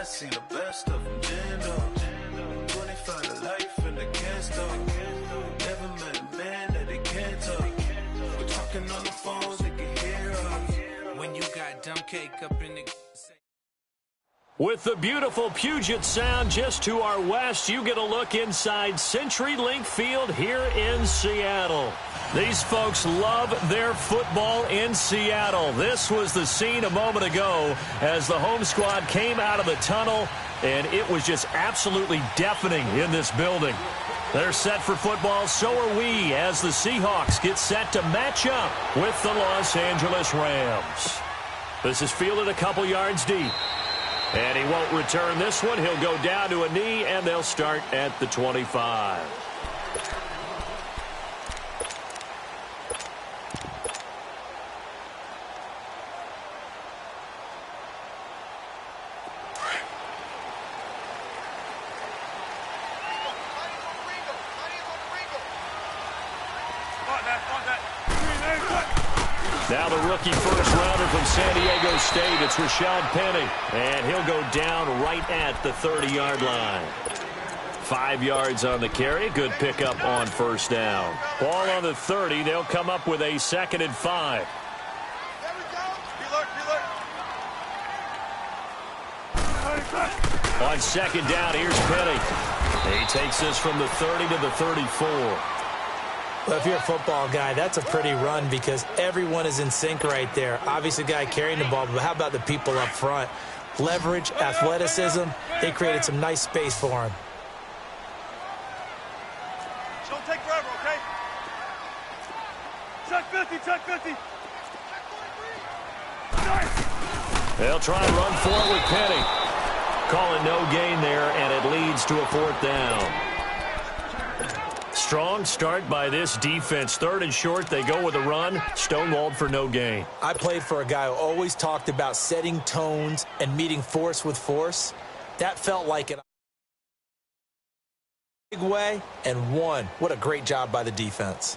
seen the best of them, jammed up. 25 to life and they can't stop. Never met a man that they can't talk. We're talking on the phones, they can hear us. When you got dumb cake up in the... With the beautiful Puget Sound just to our west, you get a look inside CenturyLink Field here in Seattle. These folks love their football in Seattle. This was the scene a moment ago as the home squad came out of the tunnel, and it was just absolutely deafening in this building. They're set for football, so are we, as the Seahawks get set to match up with the Los Angeles Rams. This is fielded a couple yards deep. And he won't return this one. He'll go down to a knee, and they'll start at the 25. Now the rookie first-rounder from San Diego State, it's Rashad Penny. And he'll go down right at the 30-yard line. 5 yards on the carry. Good pickup on first down. Ball on the 30. They'll come up with a 2nd and 5. On second down, here's Penny. He takes this from the 30 to the 34. Well, if you're a football guy, that's a pretty run because everyone is in sync right there. Obviously, the guy carrying the ball, but how about the people up front? Leverage, athleticism, they created some nice space for him. Don't take forever, okay? Check 50, check 50. Nice. They'll try and run for it with Penny. Calling no gain there, and it leads to a 4th down. Strong start by this defense. 3rd and short, they go with a run. Stonewalled for no gain. I played for a guy who always talked about setting tones and meeting force with force. That felt like it. Big way and won. What a great job by the defense.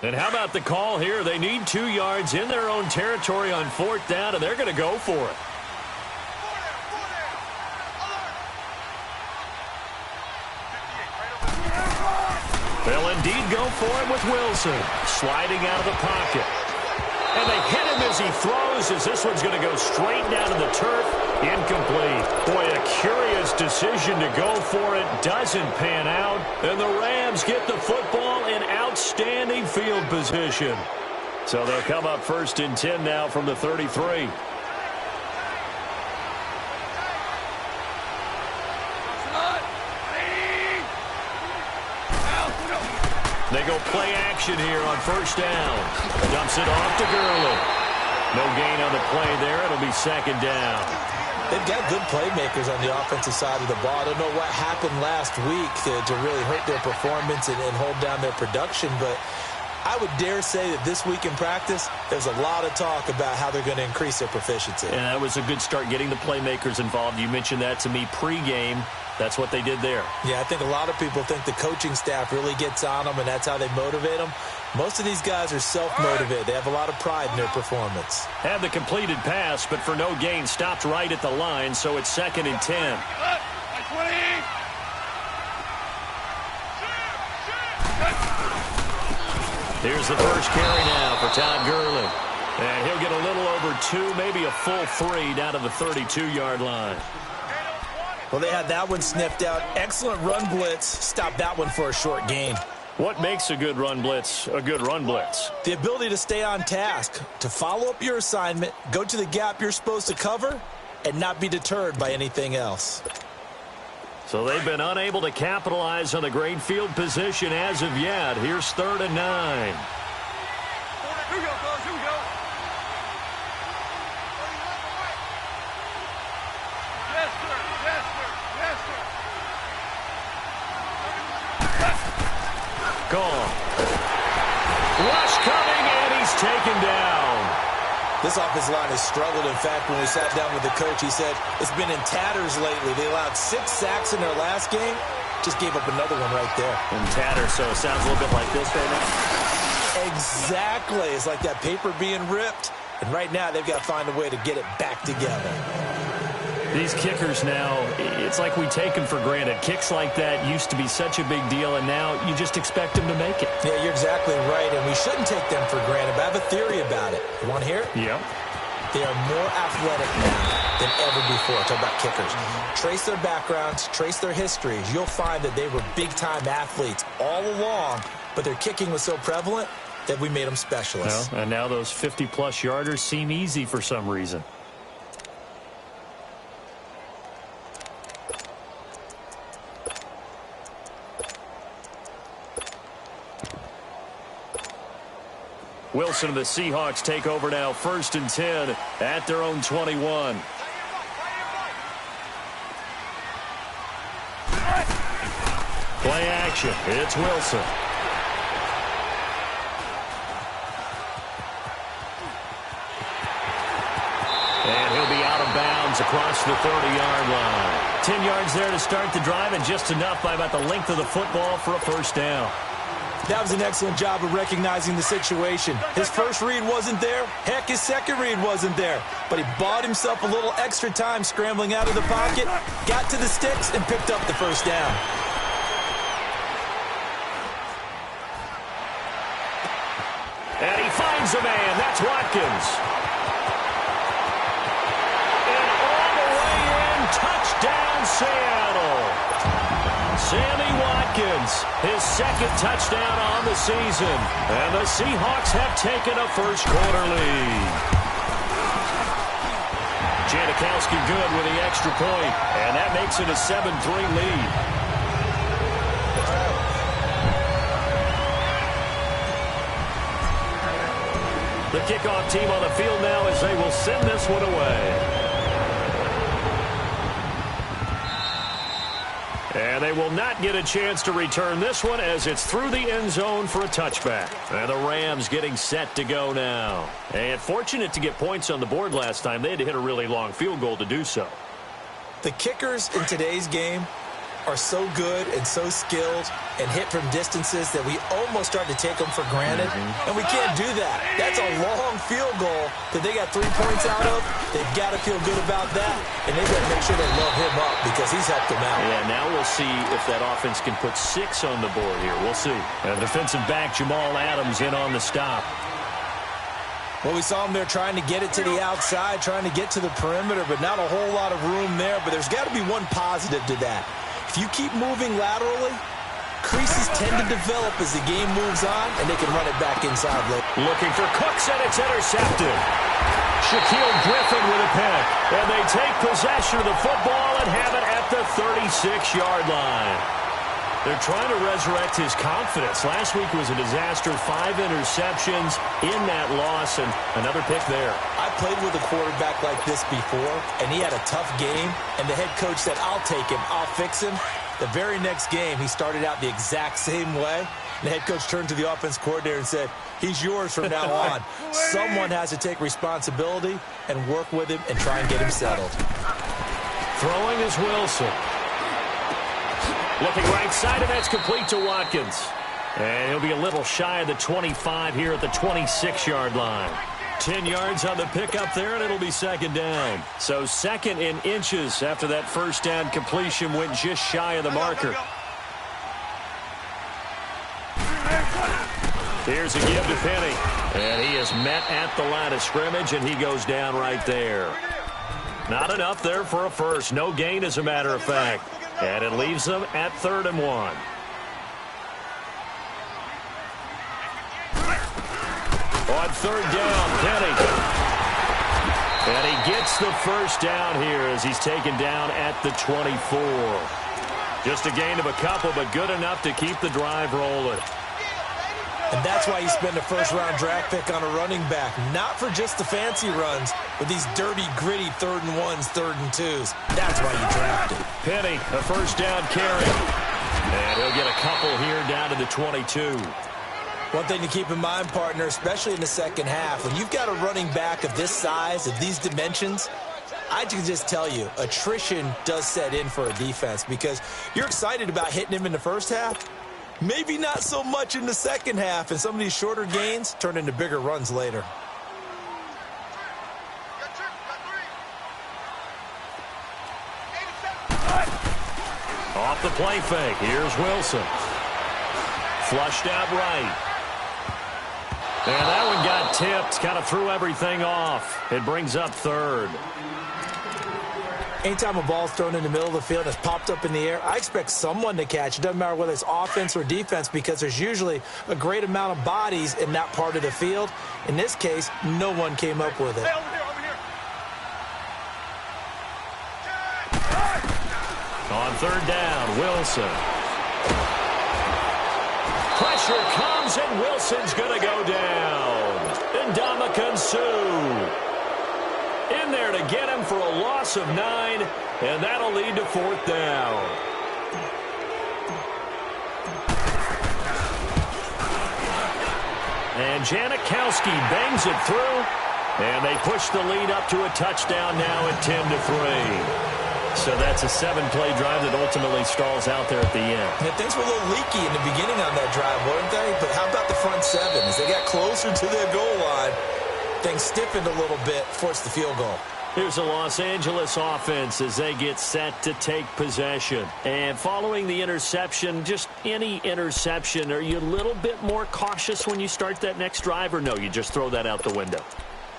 And how about the call here? They need 2 yards in their own territory on 4th down, and they're going to go for it. They'll indeed go for it with Wilson. Sliding out of the pocket. And they hit him as he throws, as this one's going to go straight down to the turf. Incomplete. Boy, a curious decision to go for it. Doesn't pan out. And the Rams get the football in outstanding field position. So they'll come up 1st and 10 now from the 33. They go play action here on 1st down. Dumps it off to Gurley. No gain on the play there. It'll be 2nd down. They've got good playmakers on the offensive side of the ball. I don't know what happened last week to really hurt their performance and hold down their production, but I would dare say that this week in practice, there's a lot of talk about how they're going to increase their proficiency. And that was a good start, getting the playmakers involved. You mentioned that to me pregame. That's what they did there. Yeah, I think a lot of people think the coaching staff really gets on them, and that's how they motivate them. Most of these guys are self-motivated. They have a lot of pride in their performance. Had the completed pass, but for no gain, stopped right at the line, so it's 2nd and 10. Here's the first carry now for Todd Gurley. And he'll get a little over 2, maybe a full 3 down to the 32-yard line. Well, they had that one sniffed out. Excellent run blitz. Stopped that one for a short gain. What makes a good run blitz a good run blitz? The ability to stay on task, to follow up your assignment, go to the gap you're supposed to cover, and not be deterred by anything else. So they've been unable to capitalize on the great field position as of yet. Here's 3rd and 9. Gone. Rush coming, and he's taken down. This offensive line has struggled. In fact, when we sat down with the coach, he said it's been in tatters lately. They allowed 6 sacks in their last game. Just gave up another one right there. In tatters, so it sounds a little bit like this right now. Exactly. It's like that paper being ripped. And right now, they've got to find a way to get it back together. These kickers now, it's like we take them for granted. Kicks like that used to be such a big deal, and now you just expect them to make it. Yeah, you're exactly right, and we shouldn't take them for granted, but I have a theory about it. You want to hear it? Yep. They are more athletic now than ever before. Talk about kickers. Trace their backgrounds, trace their histories. You'll find that they were big-time athletes all along, but their kicking was so prevalent that we made them specialists. Well, and now those 50-plus yarders seem easy for some reason. Wilson and the Seahawks take over now, 1st and 10 at their own 21. Play action. It's Wilson. And he'll be out of bounds across the 30-yard line. 10 yards there to start the drive, and just enough by about the length of the football for a first down. That was an excellent job of recognizing the situation. His first read wasn't there. Heck, his second read wasn't there. But he bought himself a little extra time scrambling out of the pocket, got to the sticks, and picked up the first down. And he finds a man. That's Watkins. And all the way in, touchdown Seattle. Sammy Watkins, his second touchdown on the season. And the Seahawks have taken a first-quarter lead. Janikowski good with the extra point, and that makes it a 7-3 lead. The kickoff team on the field now as they will send this one away. And they will not get a chance to return this one as it's through the end zone for a touchback. And the Rams getting set to go now. And fortunate to get points on the board last time. They had to hit a really long field goal to do so. The kickers in today's game are so good and so skilled and hit from distances that we almost start to take them for granted. And we can't do that. That's a long field goal that they got 3 points out of. They've got to feel good about that, and they've got to make sure they love him up because he's helped them out. Yeah, now we'll see if that offense can put 6 on the board here. We'll see. Defensive back Jamal Adams in on the stop. Well, we saw him there trying to get it to the outside, trying to get to the perimeter, but not a whole lot of room there. But there's got to be one positive to that. If you keep moving laterally, creases tend to develop as the game moves on, and they can run it back inside later. Looking for Cooks, and it's intercepted. Shaquille Griffin with a pick. And they take possession of the football and have it at the 36-yard line. They're trying to resurrect his confidence. Last week was a disaster. 5 interceptions in that loss, and another pick there. I played with a quarterback like this before, and he had a tough game, and the head coach said, I'll take him, I'll fix him. The very next game, he started out the exact same way. The head coach turned to the offense coordinator and said, he's yours from now on. Someone has to take responsibility and work with him and try and get him settled. Throwing is Wilson. Looking right side, and that's complete to Watkins. And he'll be a little shy of the 25 here at the 26-yard line. 10 yards on the pickup there, and it'll be second down. So second in inches after that first down completion went just shy of the marker. Here's a give to Penny. And he is met at the line of scrimmage, and he goes down right there. Not enough there for a first. No gain, as a matter of fact. And it leaves them at 3rd and 1. On 3rd down, Penny. And he gets the first down here as he's taken down at the 24. Just a gain of a couple, but good enough to keep the drive rolling. And that's why you spend a first-round draft pick on a running back. Not for just the fancy runs, but these dirty, gritty 3rd and 1s, 3rd and 2s. That's why you draft it. Penny, a first down carry. And he'll get a couple here down to the 22. One thing to keep in mind, partner, especially in the second half, when you've got a running back of this size, of these dimensions, I can just tell you, attrition does set in for a defense because you're excited about hitting him in the first half. Maybe not so much in the second half, and some of these shorter gains turn into bigger runs later. off the play fake. Here's Wilson. Flushed out right. And that one got tipped. Kind of threw everything off. It brings up third. Anytime a ball's thrown in the middle of the field and it's popped up in the air, I expect someone to catch. It doesn't matter whether it's offense or defense because there's usually a great amount of bodies in that part of the field. In this case, no one came up with it. Hey, over here, over here. On third down, Wilson. Pressure comes, and Wilson's going to go down. Ndamukong Suh in there to get him for a loss of 9, and that'll lead to fourth down. And Janikowski bangs it through, and they push the lead up to a touchdown now at 10-3. So that's a 7-play drive that ultimately stalls out there at the end. Yeah, things were a little leaky in the beginning on that drive, weren't they? But how about the front seven? As they got closer to their goal line, things stiffened a little bit, forced the field goal. Here's the Los Angeles offense as they get set to take possession. And following the interception, just any interception, are you a little bit more cautious when you start that next drive, or no, you just throw that out the window?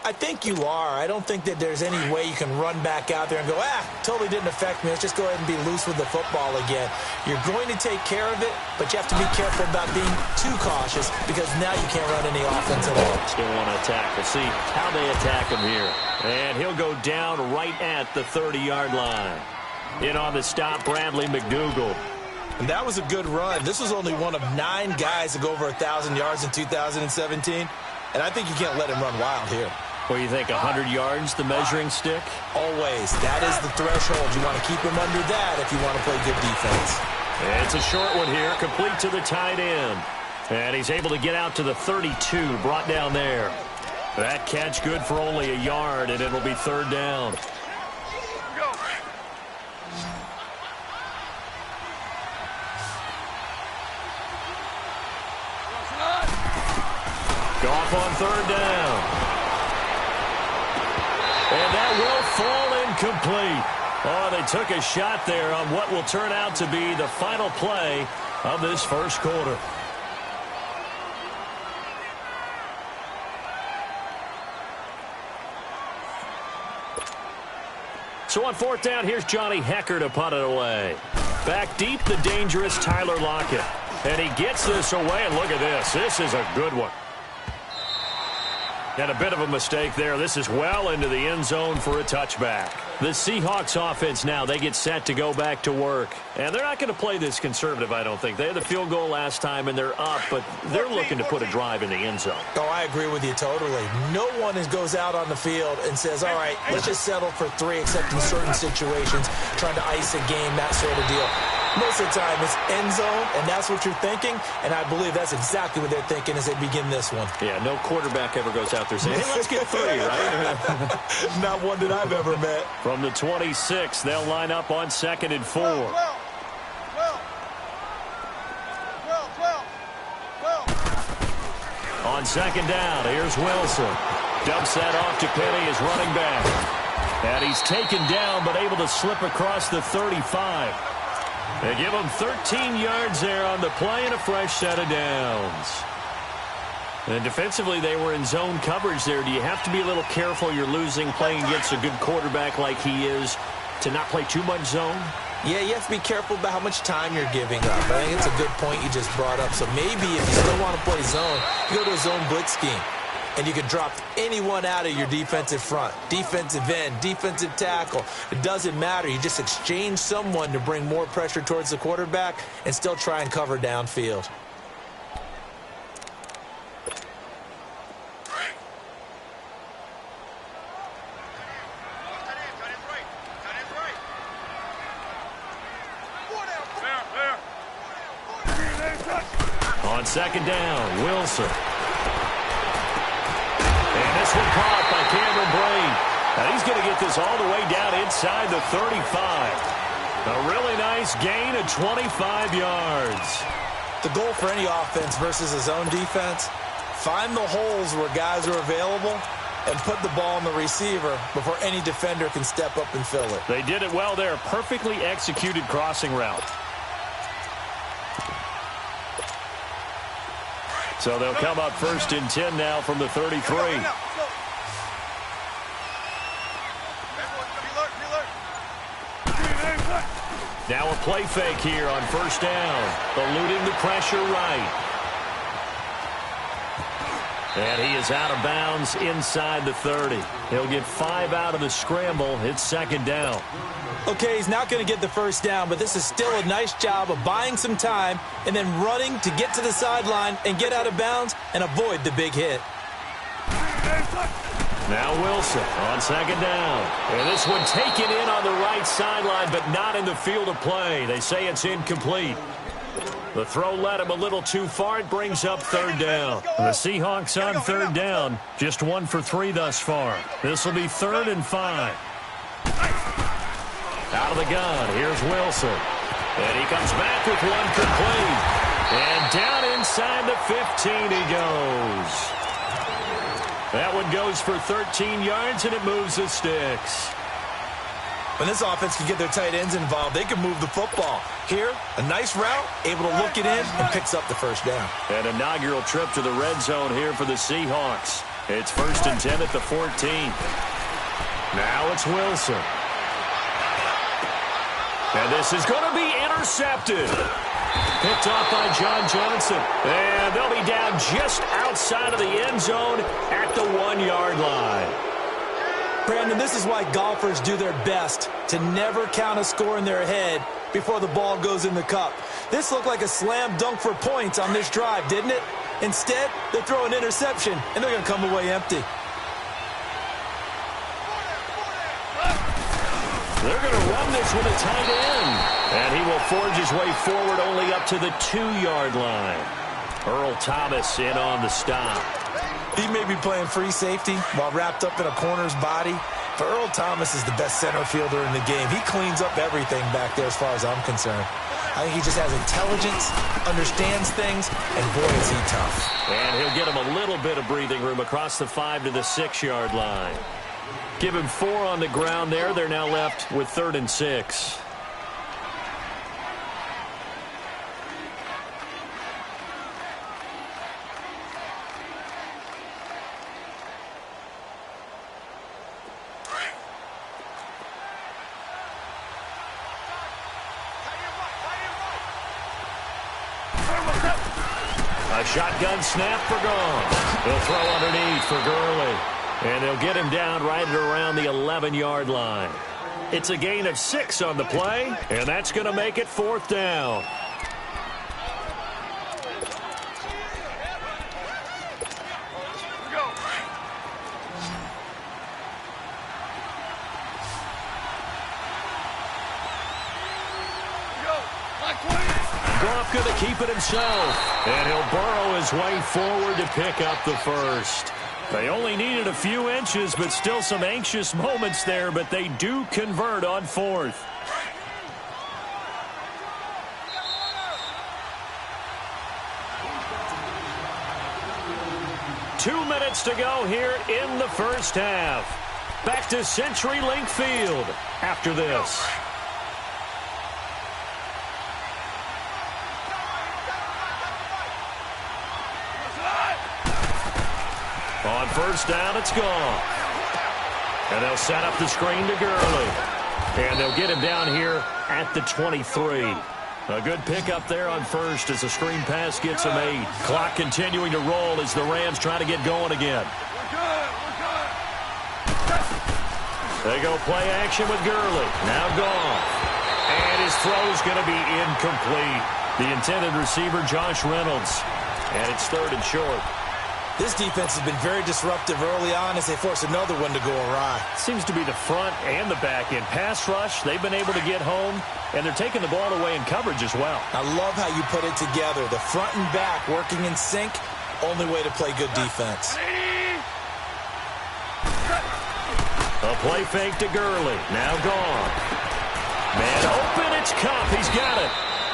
I think you are. I don't think that there's any way you can run back out there and go, totally didn't affect me. Let's just go ahead and be loose with the football again. You're going to take care of it, but you have to be careful about being too cautious because now you can't run any offense at all. Still want to attack. We'll see how they attack him here. And he'll go down right at the 30-yard line. In on the stop, Bradley McDougald. And that was a good run. This was only one of 9 guys to go over 1,000 yards in 2017. And I think you can't let him run wild here. What do you think, 100 yards, the measuring stick? Always. That is the threshold. You want to keep him under that if you want to play good defense. It's a short one here, complete to the tight end. And he's able to get out to the 32, brought down there. That catch good for only a yard, and it'll be third down. Goff on third down. And that will fall incomplete. Oh, they took a shot there on what will turn out to be the final play of this first quarter. So on fourth down, here's Johnny Hecker to punt it away. Back deep, the dangerous Tyler Lockett. And he gets this away, and look at this. This is a good one. And a bit of a mistake there. This is well into the end zone for a touchback. The Seahawks offense now, they get set to go back to work. And they're not going to play this conservative, I don't think. They had the field goal last time, and they're up, but they're looking to put a drive in the end zone. Oh, I agree with you totally. No one goes out on the field and says, all right, let's just settle for 3, except in certain situations, trying to ice a game, that sort of deal. Most of the time, it's end zone, and that's what you're thinking, and I believe that's exactly what they're thinking as they begin this one. Yeah, no quarterback ever goes out there saying, hey, let's get 3, right? Not one that I've ever met. From the 26, they'll line up on 2nd and 4. 12. On second down, here's Wilson. Dumps that off to Penny as running back. And he's taken down, but able to slip across the 35. They give him 13 yards there on the play and a fresh set of downs. And defensively, they were in zone coverage there. Do you have to be a little careful you're losing playing against a good quarterback like he is to not play too much zone? Yeah, you have to be careful about how much time you're giving up. I think it's a good point you just brought up. So maybe if you still want to play zone, you go to a zone blitz scheme. And you can drop anyone out of your defensive front, defensive end, defensive tackle. It doesn't matter. You just exchange someone to bring more pressure towards the quarterback and still try and cover downfield. On second down, Wilson. And this one caught by Cameron Brate. Now he's going to get this all the way down inside the 35. A really nice gain of 25 yards. The goal for any offense versus a zone defense, find the holes where guys are available and put the ball on the receiver before any defender can step up and fill it. They did it well there. Perfectly executed crossing route. So they'll come up 1st and 10 now from the 33. Now a play fake here on 1st down. Eluding the pressure right. And he is out of bounds inside the 30. He'll get 5 out of the scramble. It's 2nd down. Okay, he's not going to get the 1st down, but this is still a nice job of buying some time and then running to get to the sideline and get out of bounds and avoid the big hit. Now Wilson on 2nd down. And this one taken in on the right sideline, but not in the field of play. They say it's incomplete. The throw led him a little too far. It brings up 3rd down. The Seahawks on 3rd down. Just 1 for 3 thus far. This will be 3rd and 5. Out of the gun, here's Wilson. And he comes back with one complete. And down inside the 15 he goes. That one goes for 13 yards, and it moves the sticks. When this offense can get their tight ends involved, they can move the football. Here, a nice route, able to look it in, and picks up the 1st down. An inaugural trip to the red zone here for the Seahawks. It's 1st and 10 at the 14. Now it's Wilson. And this is going to be intercepted. Picked off by John Johnson. And they'll be down just outside of the end zone at the 1-yard line. Brandon, this is why golfers do their best to never count a score in their head before the ball goes in the cup. This looked like a slam dunk for points on this drive, didn't it? Instead, they throw an interception, and they're going to come away empty. They're going to run this with a tight end. And he will forge his way forward only up to the 2-yard line. Earl Thomas in on the stop. He may be playing free safety while wrapped up in a corner's body, but Earl Thomas is the best center fielder in the game. He cleans up everything back there as far as I'm concerned. I think he just has intelligence, understands things, and boy, is he tough. And he'll get him a little bit of breathing room across the 5 to the 6-yard line. Give him 4 on the ground there. They're now left with 3rd and 6. A shotgun snap for Goff. They'll throw underneath for Gurley. And they'll get him down right at around the 11-yard line. It's a gain of 6 on the play, and that's going to make it 4th down. Goff going to keep it himself, and he'll burrow his way forward to pick up the 1st. They only needed a few inches, but still some anxious moments there, but they do convert on 4th. Two minutes to go here in the first half. Back to CenturyLink Field after this. On 1st down, it's gone. And they'll set up the screen to Gurley. And they'll get him down here at the 23. A good pickup there on 1st as the screen pass gets him 8. Clock continuing to roll as the Rams try to get going again. They go play action with Gurley. Now gone. And his throw's going to be incomplete. The intended receiver, Josh Reynolds. And it's 3rd and short. This defense has been very disruptive early on as they force another one to go awry. Seems to be the front and the back end. Pass rush, they've been able to get home, and they're taking the ball away in coverage as well. I love how you put it together. The front and back working in sync, only way to play good defense. A play fake to Gurley. Now gone. Man open, it's Kupp. He's got it.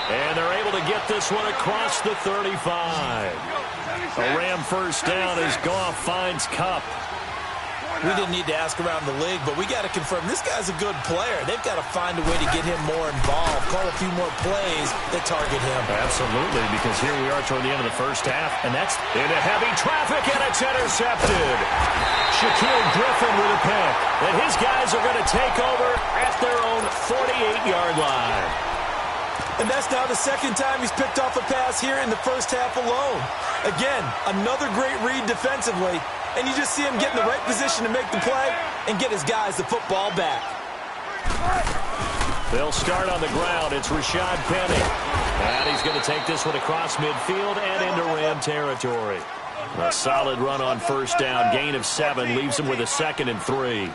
And they're able to get this one across the 35. A Ram 1st down as Goff finds Kupp. We didn't need to ask around the league, but we got to confirm this guy's a good player. They've got to find a way to get him more involved, call a few more plays that target him. Absolutely, because here we are toward the end of the first half, and that's into heavy traffic, and it's intercepted. Shaquille Griffin with a pick, and his guys are going to take over at their own 48-yard line. And that's now the second time he's picked off a pass here in the first half alone. Again, another great read defensively, and you just see him get in the right position to make the play and get his guys the football back. They'll start on the ground. It's Rashad Penny. And he's going to take this one across midfield and into Ram territory. A solid run on first down. Gain of 7 leaves him with a 2nd and 3.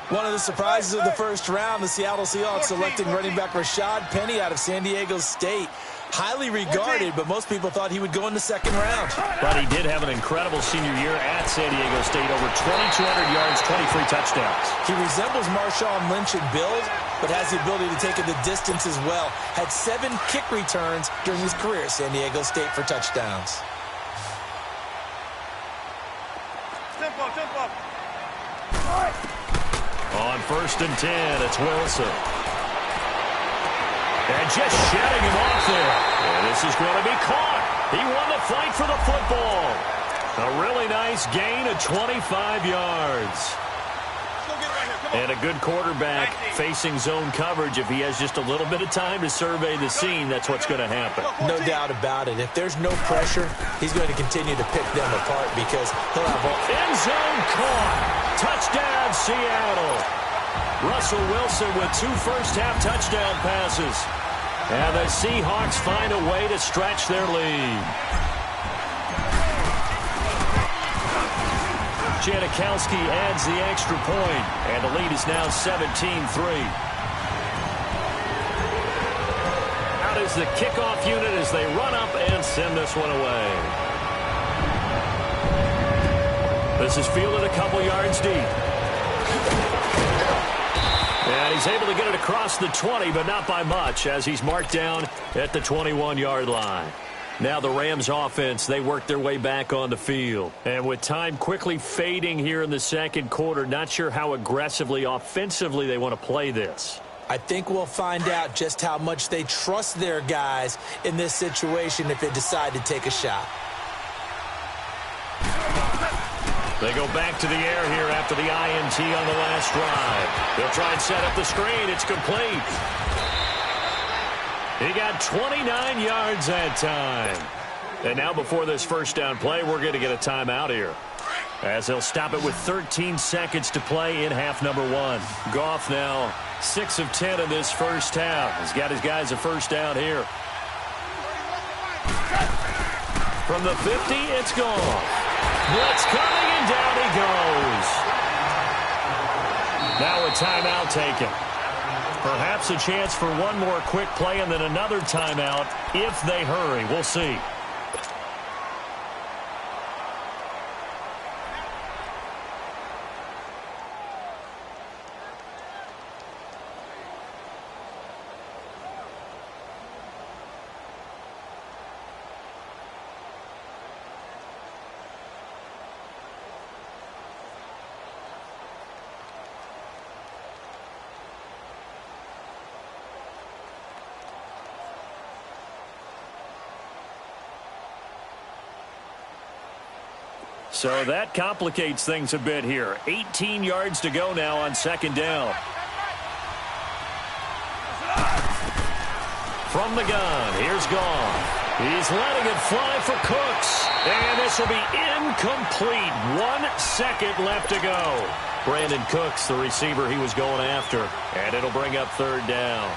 One of the surprises of the first round, the Seattle Seahawks selecting running back Rashad Penny out of San Diego State. Highly regarded, but most people thought he would go in the second round. But he did have an incredible senior year at San Diego State. Over 2,200 yards, 23 touchdowns. He resembles Marshawn Lynch in build, but has the ability to take it the distance as well. Had 7 kick returns during his career at San Diego State for touchdowns. Tempo, tempo. On 1st and 10, it's Wilson. And just shedding him off there. And this is going to be caught. He won the fight for the football. A really nice gain of 25 yards. And a good quarterback facing zone coverage. If he has just a little bit of time to survey the scene, that's what's going to happen. No doubt about it. If there's no pressure, he's going to continue to pick them apart because he'll have all... End zone caught. Touchdown, Seattle. Russell Wilson with 2 first-half touchdown passes. And the Seahawks find a way to stretch their lead. Janikowski adds the extra point, and the lead is now 17-3. Out is the kickoff unit as they run up and send this one away. This is fielded a couple yards deep. And he's able to get it across the 20, but not by much, as he's marked down at the 21-yard line. Now the Rams offense, they work their way back on the field. And with time quickly fading here in the second quarter, not sure how aggressively, offensively they want to play this. I think we'll find out just how much they trust their guys in this situation if they decide to take a shot. They go back to the air here after the INT on the last drive. They'll try and set up the screen. It's complete. He got 29 yards that time. And now before this first down play, we're going to get a timeout here, as they'll stop it with 13 seconds to play in half number 1. Goff now 6 of 10 in this first half. He's got his guys a first down here. From the 50, it's gone. Blitz coming, and down he goes. Now a timeout taken. Perhaps a chance for one more quick play and then another timeout if they hurry. We'll see. So that complicates things a bit here. 18 yards to go now on second down. From the gun, here's Goff. He's letting it fly for Cooks. And this will be incomplete. 1 second left to go. Brandon Cooks, the receiver he was going after. And it'll bring up third down.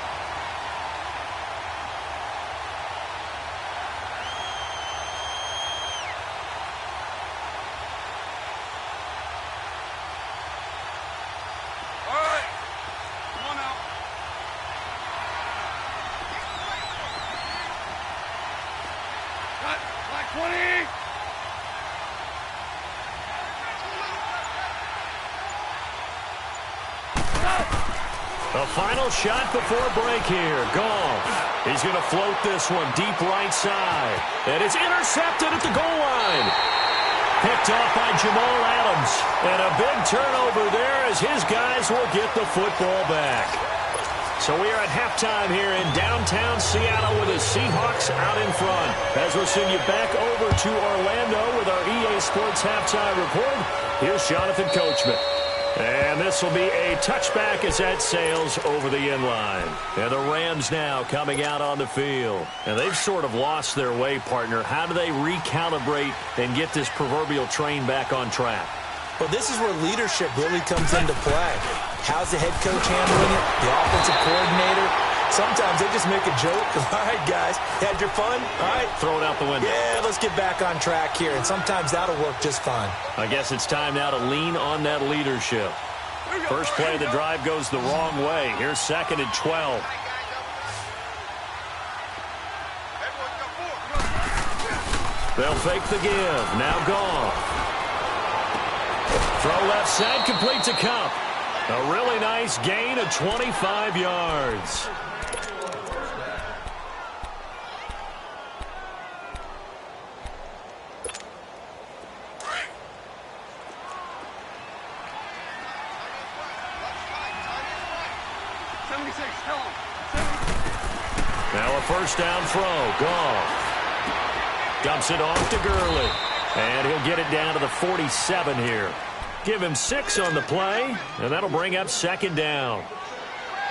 The final shot before break here. Goff. He's going to float this one deep right side. And it's intercepted at the goal line. Picked off by Jamal Adams. And a big turnover there as his guys will get the football back. So we are at halftime here in downtown Seattle with the Seahawks out in front. As we'll send you back over to Orlando with our EA Sports halftime report, here's Jonathan Coachman. And this will be a touchback as that sails over the end line. And the Rams now coming out on the field. And they've sort of lost their way, partner. How do they recalibrate and get this proverbial train back on track? Well, this is where leadership really comes into play. How's the head coach handling it? The offensive coordinator? Sometimes they just make a joke. All right, guys, had your fun? All right. Throw it out the window. Yeah, let's get back on track here. And sometimes that'll work just fine. I guess it's time now to lean on that leadership. First play of the drive goes the wrong way. Here's 2nd and 12. They'll fake the give. Now gone. Throw left side, complete to Cup. A really nice gain of 25 yards. Now a first down throw. Goff dumps it off to Gurley. And he'll get it down to the 47 here. Give him 6 on the play, and that'll bring up 2nd down.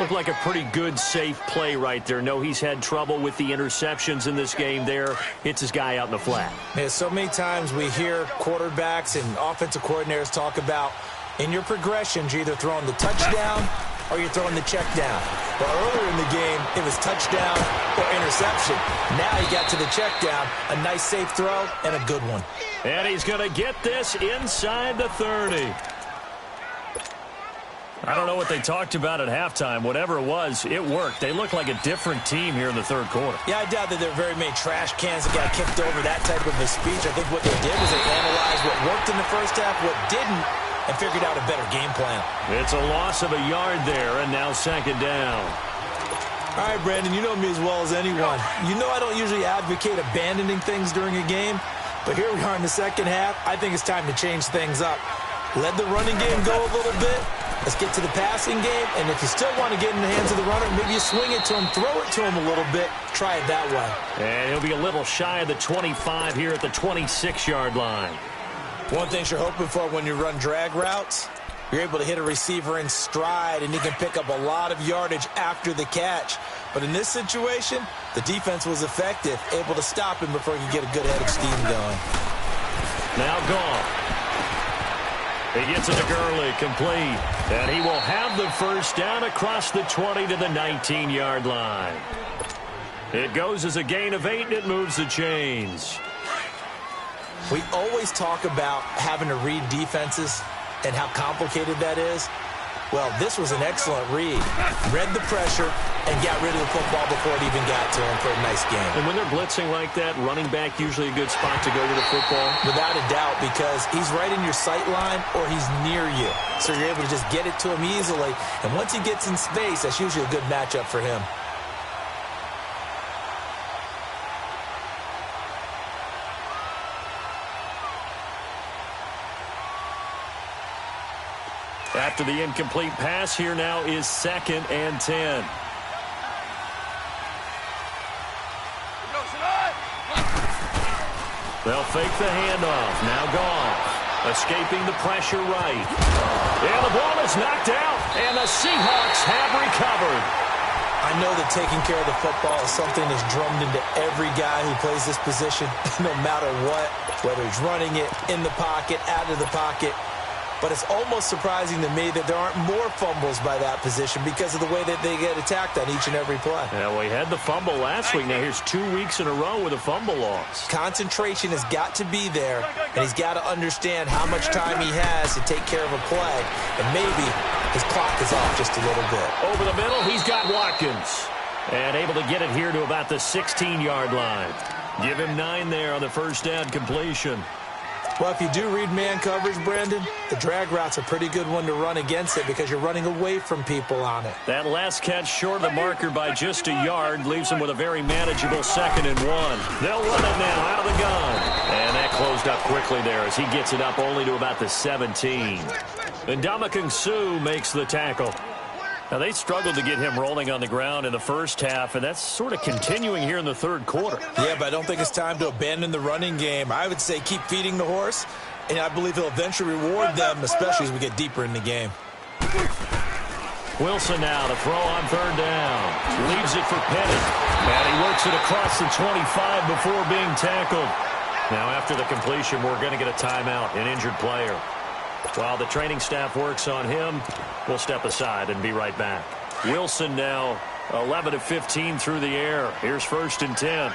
Looked like a pretty good, safe play right there. No, he's had trouble with the interceptions in this game there. Hits his guy out in the flat. Yeah, so many times we hear quarterbacks and offensive coordinators talk about in your progressions, you're either throwing the touchdown or you're throwing the check down. But earlier in the game, it was touchdown or interception. Now he got to the check down, a nice safe throw, and a good one. And he's going to get this inside the 30. I don't know what they talked about at halftime. Whatever it was, it worked. They look like a different team here in the third quarter. Yeah, I doubt that there are very many trash cans that got kicked over, that type of a speech. I think what they did was they analyzed what worked in the first half, what didn't, and figured out a better game plan. It's a loss of a yard there, and now 2nd down. All right, Brandon, you know me as well as anyone. You know I don't usually advocate abandoning things during a game, but here we are in the second half. I think it's time to change things up. Let the running game go a little bit. Let's get to the passing game, and if you still want to get in the hands of the runner, maybe you swing it to him, throw it to him a little bit, try it that way. And he'll be a little shy of the 25 here at the 26-yard line. One thing you're hoping for when you run drag routes, you're able to hit a receiver in stride, and he can pick up a lot of yardage after the catch. But in this situation, the defense was effective, able to stop him before he could get a good head of steam going. Now gone. He gets it to Gurley, complete. And he will have the first down across the 20 to the 19-yard line. It goes as a gain of 8, and it moves the chains. We always talk about having to read defenses and how complicated that is. Well, this was an excellent read. Read the pressure and got rid of the football before it even got to him for a nice game. And when they're blitzing like that, running back usually a good spot to go to the football? Without a doubt, because he's right in your sight line or he's near you. So you're able to just get it to him easily. And once he gets in space, that's usually a good matchup for him. After the incomplete pass, here now is 2nd and 10. They'll fake the handoff. Now Goff. Escaping the pressure right. And the ball is knocked out. And the Seahawks have recovered. I know that taking care of the football is something that's drummed into every guy who plays this position, no matter what, whether he's running it, in the pocket, out of the pocket. But it's almost surprising to me that there aren't more fumbles by that position because of the way that they get attacked on each and every play. Yeah, well, he had the fumble last week. Now here's 2 weeks in a row with a fumble loss. Concentration has got to be there, and he's got to understand how much time he has to take care of a play. And maybe his clock is off just a little bit. Over the middle, he's got Watkins. And able to get it here to about the 16-yard line. Give him 9 there on the first down completion. Well, if you do read man coverage, Brandon, the drag route's a pretty good one to run against it because you're running away from people on it. That last catch short of the marker by just a yard leaves him with a very manageable 2nd and 1. They'll run it now out of the gun. And that closed up quickly there as he gets it up only to about the 17. And Ndamukong Suh makes the tackle. Now, they struggled to get him rolling on the ground in the first half, and that's sort of continuing here in the third quarter. Yeah, but I don't think it's time to abandon the running game. I would say keep feeding the horse, and I believe he'll eventually reward them, especially as we get deeper in the game. Wilson now to throw on third down. Leaves it for Pettit. And he works it across the 25 before being tackled. Now, after the completion, we're going to get a timeout, an injured player. While the training staff works on him, we'll step aside and be right back. Wilson now 11 of 15 through the air. Here's 1st and 10.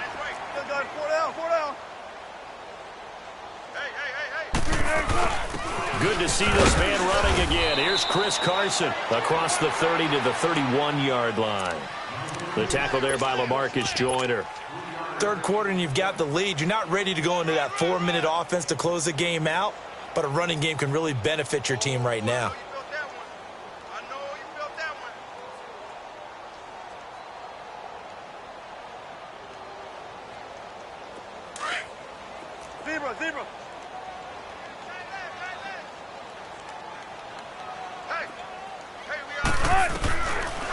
Good to see this man running again. Here's Chris Carson across the 30 to the 31-yard line. The tackle there by LaMarcus Joyner. Third quarter and you've got the lead. You're not ready to go into that 4-minute offense to close the game out, but a running game can really benefit your team right now. Zebra.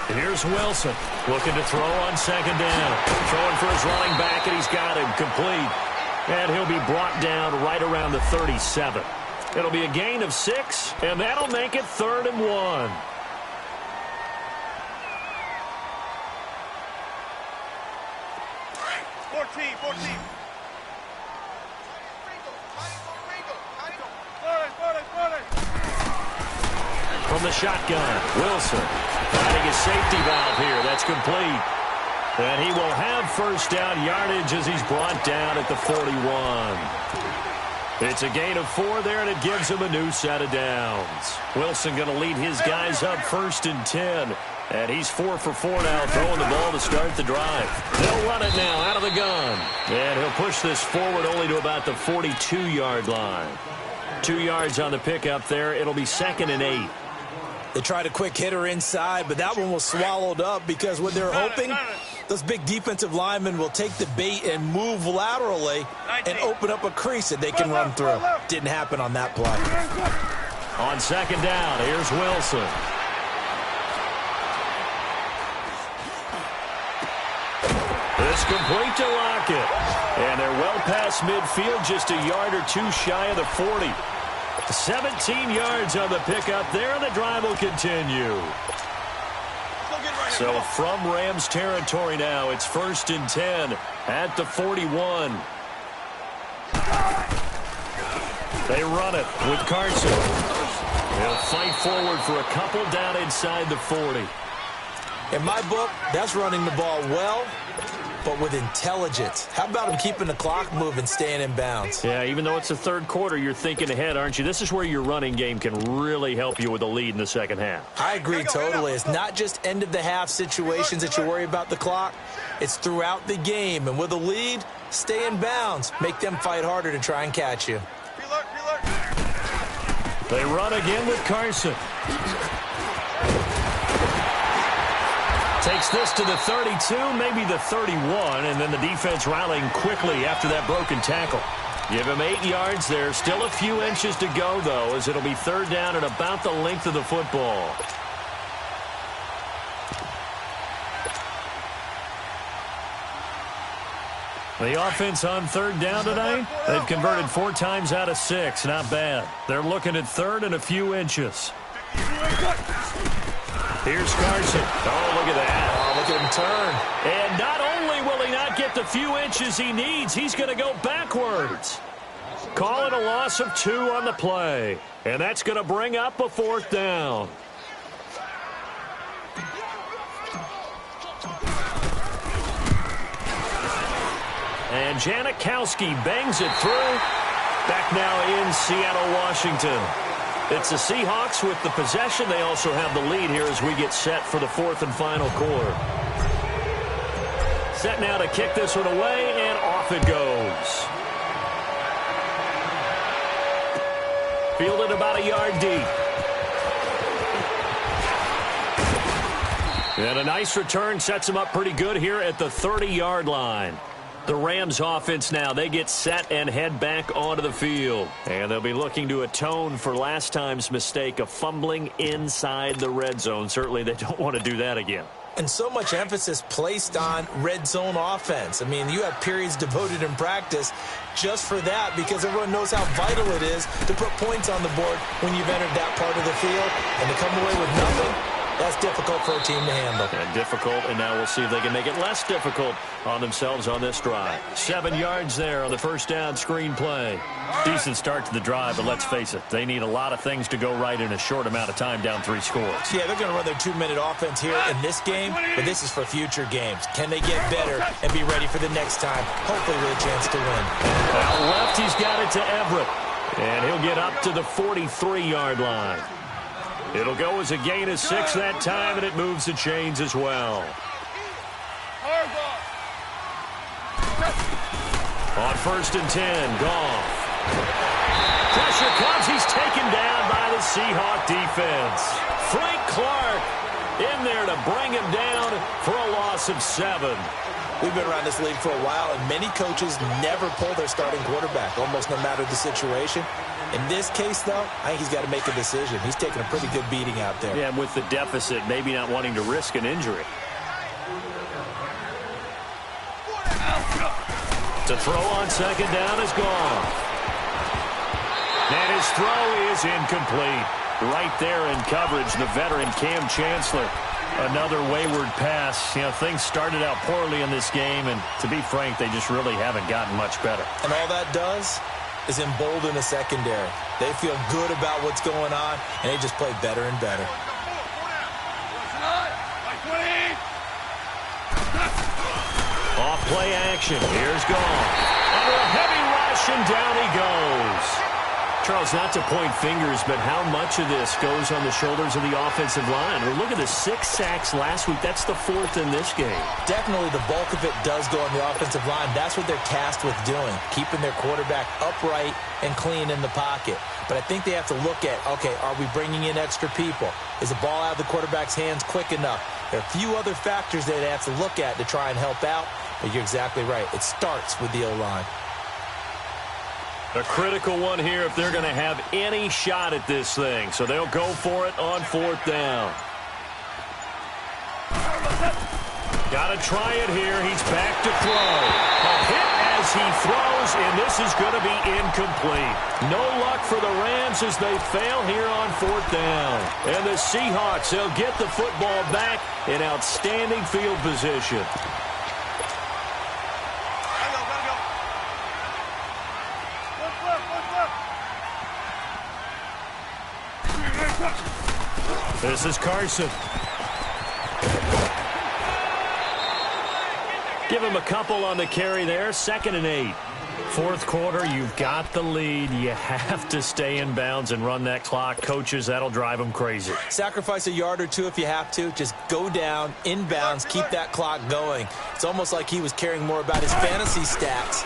And here's Wilson looking to throw on 2nd down. Throwing for his running back, and he's got him complete. And he'll be brought down right around the 37. It'll be a gain of 6, and that'll make it 3rd and 1. From the shotgun, Wilson finding his safety valve here. That's complete. And he will have 1st down yardage as he's brought down at the 41. It's a gain of 4 there, and it gives him a new set of downs. Wilson going to lead his guys up 1st and 10. And he's 4 for 4 now, throwing the ball to start the drive. They'll run it now out of the gun. And he'll push this forward only to about the 42-yard line. 2 yards on the pickup there. It'll be 2nd and 8. They tried a quick hitter inside, but that one was swallowed up because what they're hoping, those big defensive linemen will take the bait and move laterally and open up a crease that they can run through. Didn't happen on that play. On 2nd down, here's Wilson. It's complete to Lockett. And they're well past midfield, just a yard or 2 shy of the 40. 17 yards on the pickup there, and the drive will continue. So from Rams territory now, it's 1st and 10 at the 41. They run it with Carson. They'll fight forward for a couple down inside the 40. In my book, that's running the ball well, but with intelligence. How about him keeping the clock moving, staying in bounds? Yeah, even though it's the third quarter, you're thinking ahead, aren't you? This is where your running game can really help you with a lead in the second half. I agree totally. It's not just end-of-the-half situations that you worry about the clock. It's throughout the game. And with a lead, stay in bounds. Make them fight harder to try and catch you. They run again with Carson. Takes this to the 32, maybe the 31, and then the defense rallying quickly after that broken tackle. Give him 8 yards there. Still a few inches to go, though, as it'll be 3rd down at about the length of the football. The offense on 3rd down tonight, they've converted 4 times out of 6. Not bad. They're looking at 3rd and a few inches. Here's Carson. Oh, look at that. Oh, look at him turn. And not only will he not get the few inches he needs, he's going to go backwards. Call it a loss of 2 on the play. And that's going to bring up a 4th down. And Janikowski bangs it through. Back now in Seattle, Washington. It's the Seahawks with the possession. They also have the lead here as we get set for the 4th and final quarter. Set now to kick this one away, and off it goes. Fielded about a yard deep. And a nice return sets him up pretty good here at the 30-yard line. The Rams offense now, they get set and head back onto the field. And they'll be looking to atone for last time's mistake of fumbling inside the red zone. Certainly they don't want to do that again. And so much emphasis placed on red zone offense. I mean, you have periods devoted in practice just for that because everyone knows how vital it is to put points on the board when you've entered that part of the field. And to come away with nothing, that's difficult for a team to handle. And difficult, and now we'll see if they can make it less difficult on themselves on this drive. 7 yards there on the first down screen play. Decent start to the drive, but let's face it, they need a lot of things to go right in a short amount of time, down 3 scores. Yeah, they're going to run their 2-minute offense here in this game, but this is for future games. Can they get better and be ready for the next time, hopefully with a chance to win? Out left, he's got it to Everett, and he'll get up to the 43-yard line. It'll go as a gain of 6 that time, and it moves the chains as well. On 1st and 10, Goff. Pressure comes. He's taken down by the Seahawk defense. Frank Clark in there to bring him down for a loss of 7. We've been around this league for a while, and many coaches never pull their starting quarterback, almost no matter the situation. In this case, though, I think he's got to make a decision. He's taking a pretty good beating out there. Yeah, and with the deficit, maybe not wanting to risk an injury. To throw on 2nd down is gone. And his throw is incomplete. Right there in coverage, the veteran Cam Chancellor. Another wayward pass. You know, things started out poorly in this game, and to be frank, they just really haven't gotten much better. And all that does is embolden the secondary. They feel good about what's going on, and they just play better and better. Off play action. Here's Goff. Under a heavy rush, and down he goes. Charles, not to point fingers, but how much of this goes on the shoulders of the offensive line? Well, look at the 6 sacks last week. That's the 4th in this game. Definitely the bulk of it does go on the offensive line. That's what they're tasked with doing, keeping their quarterback upright and clean in the pocket. But I think they have to look at, okay, are we bringing in extra people? Is the ball out of the quarterback's hands quick enough? There are a few other factors that they have to look at to try and help out, but you're exactly right. It starts with the O-line. A critical one here if they're going to have any shot at this thing. So they'll go for it on 4th down. Got to try it here. He's back to throw. A hit as he throws, and this is going to be incomplete. No luck for the Rams as they fail here on 4th down. And the Seahawks, they'll get the football back in outstanding field position. This is Carson. Give him a couple on the carry there. 2nd and 8. 4th quarter, you've got the lead. You have to stay in bounds and run that clock. Coaches, that'll drive them crazy. Sacrifice a yard or two if you have to. Just go down, in bounds, keep that clock going. It's almost like he was caring more about his fantasy stats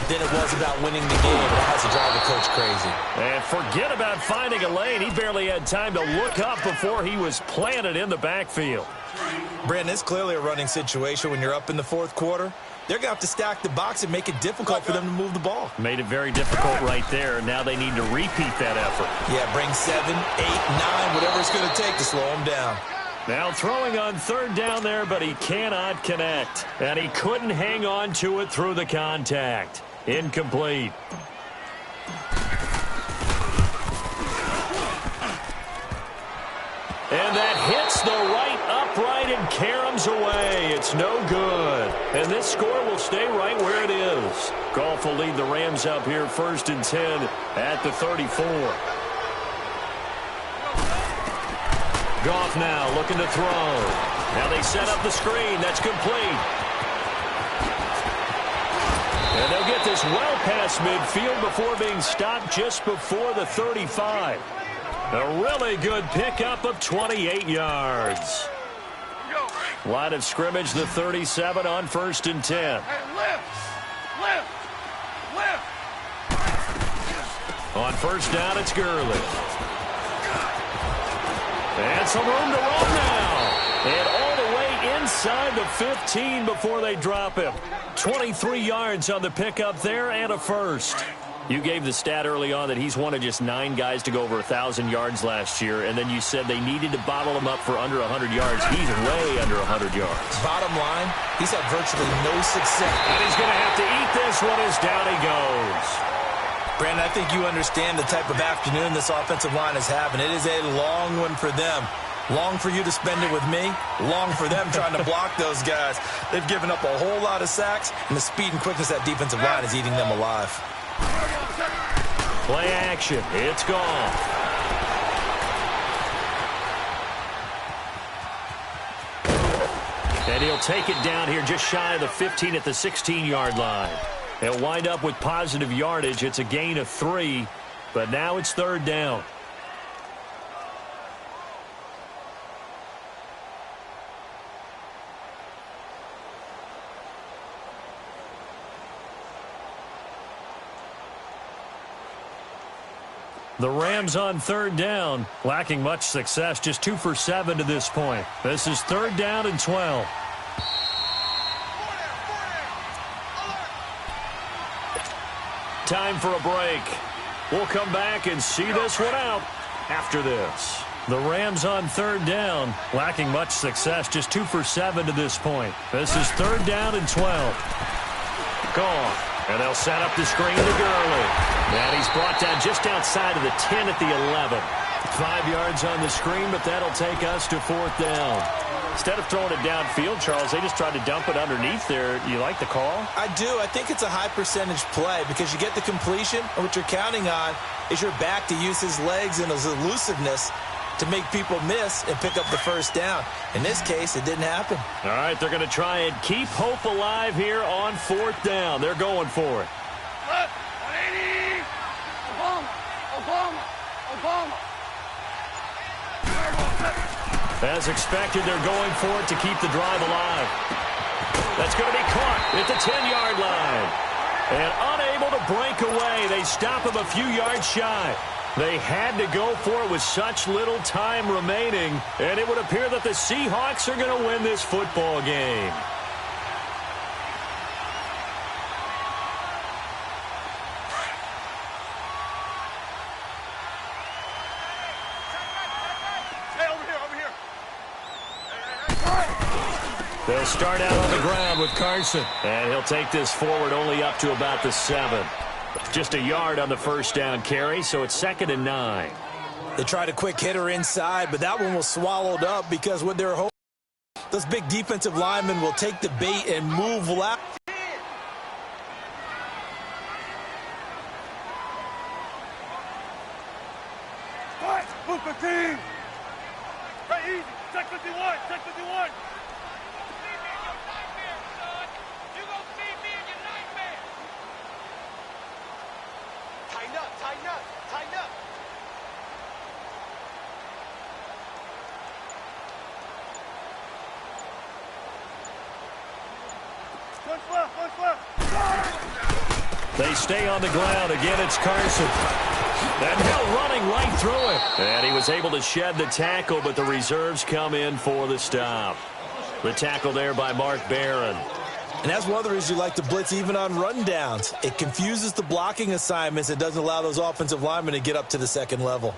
than it was about winning the game. It has to drive the coach crazy. And forget about finding a lane. He barely had time to look up before he was planted in the backfield. Brandon, it's clearly a running situation when you're up in the 4th quarter. They're going to have to stack the box and make it difficult for them to move the ball. Made it very difficult right there. Now they need to repeat that effort. Yeah, bring 7, 8, 9, whatever it's going to take to slow them down. Now throwing on 3rd down there, but he cannot connect. And he couldn't hang on to it through the contact. Incomplete. And that hits the right upright and caroms away. It's no good. And this score will stay right where it is. Goff will lead the Rams up here 1st and 10 at the 34. Goff now looking to throw. Now they set up the screen. That's complete. And they'll get this well past midfield before being stopped just before the 35. A really good pickup of 28 yards. Line of scrimmage, the 37 on 1st and 10. On 1st down, it's Gurley. And some room to run now. And all the way inside the 15 before they drop him. 23 yards on the pickup there and a first. You gave the stat early on that he's one of just 9 guys to go over 1,000 yards last year, and then you said they needed to bottle him up for under 100 yards. He's way under 100 yards. Bottom line, he's had virtually no success. And he's going to have to eat this one as down he goes. Brandon, I think you understand the type of afternoon this offensive line is having. It is a long one for them. Long for you to spend it with me. Long for them trying to block those guys. They've given up a whole lot of sacks, and the speed and quickness of that defensive line is eating them alive. Play action. It's gone. And he'll take it down here just shy of the 15 at the 16-yard line. He'll wind up with positive yardage. It's a gain of 3, but now it's 3rd down. The Rams on 3rd down, lacking much success, just 2 for 7 to this point. This is 3rd down and 12. Time for a break. We'll come back and see this one out after this. The Rams on 3rd down, lacking much success, just 2 for 7 to this point. This is 3rd down and 12. Gone. And they'll set up the screen to Gurley. And he's brought down just outside of the 10 at the 11. 5 yards on the screen, but that'll take us to 4th down. Instead of throwing it downfield, Charles, they just tried to dump it underneath there. You like the call? I do. I think it's a high-percentage play because you get the completion, and what you're counting on is your back to use his legs and his elusiveness to make people miss and pick up the 1st down. In this case, it didn't happen. All right, they're going to try and keep hope alive here on 4th down. They're going for it. 180! Obama! As expected, they're going for it to keep the drive alive. That's going to be caught at the 10-yard line. And unable to break away, they stop him a few yards shy. They had to go for it with such little time remaining, and it would appear that the Seahawks are going to win this football game. They'll start out on the ground with Carson, and he'll take this forward only up to about the 7. Just a yard on the 1st down carry, so it's 2nd and 9. They tried a quick hitter inside, but that one was swallowed up because with their hoping, those big defensive linemen will take the bait and move left. Move 15! Right, easy. Check 51. Check 51. Tighten up. Punch left. They stay on the ground. Again, it's Carson. And Hill running right through it. And he was able to shed the tackle, but the reserves come in for the stop. The tackle there by Mark Barron. And that's one of the reasons you like to blitz even on rundowns. It confuses the blocking assignments. It doesn't allow those offensive linemen to get up to the 2nd level.